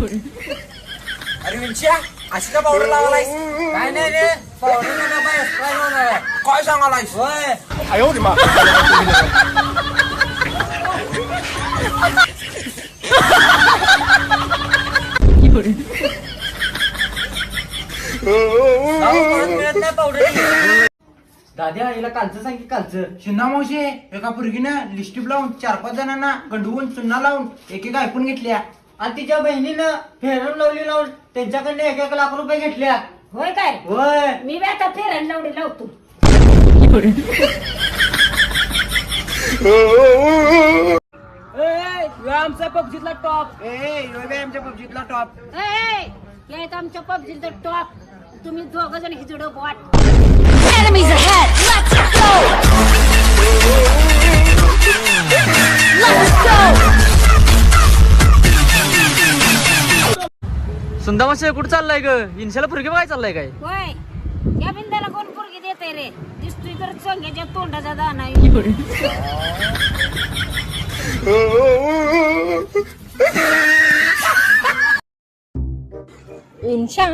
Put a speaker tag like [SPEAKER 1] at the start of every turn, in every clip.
[SPEAKER 1] अरे विंच्या अशी का पावडर लावालायस? काय नाही रे, पावडर काय होणार आहे? काय सांगालायस? होय मिळत नाही पावडर. दाद्या हिला कालचं सांग की कालचं.
[SPEAKER 2] शिंदा मावशी एका पोरगीनं लिस्टिप लावून 4-5 जणांना गंडवून चुन्ना लावून एक ऐकून घेतल्या.
[SPEAKER 1] आणि तिच्या बहिणीनं फेरन लावली लावून त्यांच्याकडनं 1-1 लाख रुपये घेतल्या.
[SPEAKER 3] होय काय?
[SPEAKER 1] होय
[SPEAKER 3] मी बी आता फेरायला लावडी लावतो.
[SPEAKER 1] आमचा पबजीतला टॉप.
[SPEAKER 2] आमच्या पबजीतला टॉप.
[SPEAKER 3] हे आमच्या पबजीचा टॉप. तुम्ही 2 जण हिजडो bot.
[SPEAKER 4] Enemies ahead! Let's go! Let's go!
[SPEAKER 5] सुंदा मासे कुठं चाललाय ग? इन्शाला फुरगे काय चाललाय काय?
[SPEAKER 3] होय या बिंदाला कोण पोरगी देते रे? दिसतोय तर चोंग्याच्या तोंडाचा दाना.
[SPEAKER 6] इन्शा,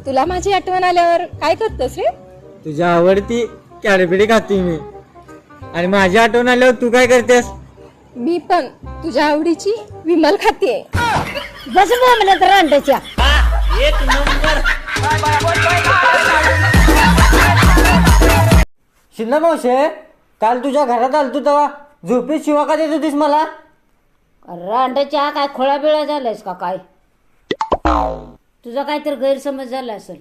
[SPEAKER 6] तुला माझी आठवण आल्यावर काय करतोस रे?
[SPEAKER 5] तुझ्या आवडती कॅडबरी खाते मी. आणि माझी आठवण आल्यावर तू काय करतेस?
[SPEAKER 6] मी पण तुझ्या आवडीची विमल खाते.
[SPEAKER 3] बस बोंबलत रांडच्या.
[SPEAKER 1] एक नंबर.
[SPEAKER 5] शिंदा मावशे काल तुझ्या घरात आलतो तेव्हा झोपेत शिवा का देत होतीस मला?
[SPEAKER 3] रांडच्या काय खोळा बिळा झालायस का काय? तुझा काहीतरी गैरसमज झाला असेल.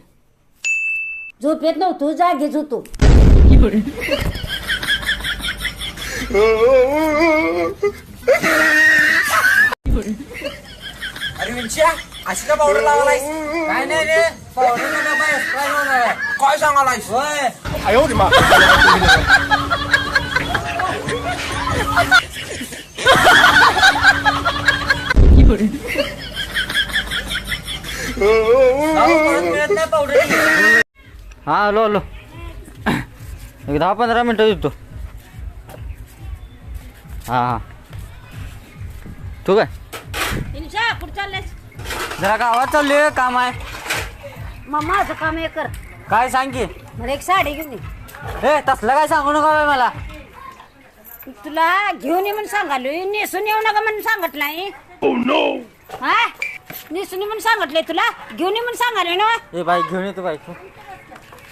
[SPEAKER 3] झोपेत नव्हतो, जागीच होतो.
[SPEAKER 1] अरे विंच्या अशी का पावडर लावालायस? काय नाही रे, पावडर काय होणार आहे? काय सांगालायस? होय मिळत नाही पावडर.
[SPEAKER 5] हा आलो आलो. एक 10-15 मिनिटं येतो. हा तू काय
[SPEAKER 3] इन्शा कुठं चाललेस?
[SPEAKER 5] जरा गावात चाललोय, काम आहे.
[SPEAKER 3] मग माझं काम हे कर.
[SPEAKER 5] काय सांग की?
[SPEAKER 3] मला एक साडी घेऊन ये.
[SPEAKER 5] ए तसलं काय सांगू नका बाई मला.
[SPEAKER 3] तुला घेऊन ये म्हणून सांगालोय, नेसून येऊ नका म्हणून सांगितलंय. हा नेसून ये म्हणून सांगितलंय तुला, घेऊन ये म्हणून सांगालोय ना.
[SPEAKER 5] ए बाई घेऊन येतो बाई तू.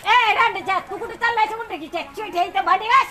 [SPEAKER 3] ए रांडच्या तू कुठे चाललायस? म्हणते की चेक इथं भांडी वास.